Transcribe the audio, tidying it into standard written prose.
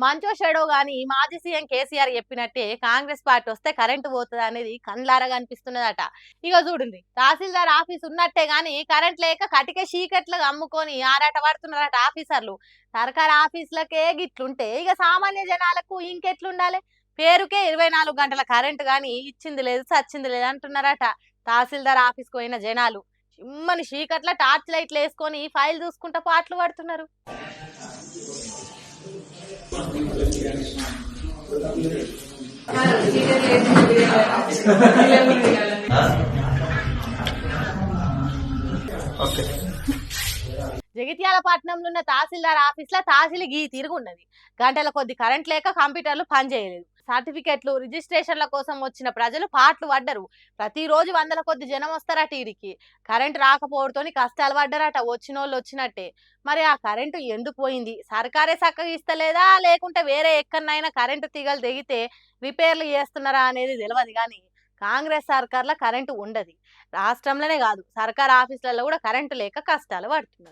మంచో చెడో గాని మాజీ సీఎం కేసీఆర్ చెప్పినట్టే కాంగ్రెస్ పార్టీ వస్తే కరెంటు పోతుంది అనేది కండ్లారా కనిపిస్తున్నదట. ఇక చూడండి, తహసీల్దార్ ఆఫీస్ ఉన్నట్టే గాని కరెంట్ లేక కటిక చీకట్లు అమ్ముకొని ఆరాట పడుతున్నారట ఆఫీసర్లు. సర్కార్ ఆఫీసులకే గిట్లుంటే ఇక సామాన్య జనాలకు ఇంకెట్లుండాలి? పేరుకే 24 గంటల కరెంటు గాని ఇచ్చింది లేదు సచ్చింది లేదు అంటున్నారట తహసీల్దార్ ఆఫీస్కి పోయిన జనాలు. చిమ్మని చీకట్ల టార్చ్ లైట్లు వేసుకొని ఫైల్ చూసుకుంటా పాటలు పడుతున్నారు. జగిత్యాల పట్టణంలో ఉన్న తహసీల్దార్ ఆఫీస్ లో తహసీల్ గీ తిరుగున్నది. గంటల కొద్ది కరెంట్ లేక కంప్యూటర్లు పనిచేయలేదు. సర్టిఫికెట్లు రిజిస్ట్రేషన్ల కోసం వచ్చిన ప్రజలు పాటలు పడ్డరు. ప్రతిరోజు వందల కొద్ది జనం వస్తారట ఈడికి. కరెంట్ రాకపోవడంతో కష్టాలు పడ్డారట వచ్చిన వాళ్ళు వచ్చినట్టే. మరి ఆ కరెంటు ఎందుకు పోయింది? సర్కారే చక్కగా ఇస్తలేదా లేకుంటే వేరే ఎక్కడనైనా కరెంటు తీగలు తెగితే రిపేర్లు చేస్తున్నారా అనేది తెలియదు. కానీ కాంగ్రెస్ సర్కార్లో కరెంటు ఉండదు. రాష్ట్రంలోనే కాదు సర్కార్ ఆఫీసులలో కూడా కరెంటు లేక కష్టాలు పడుతున్నారు.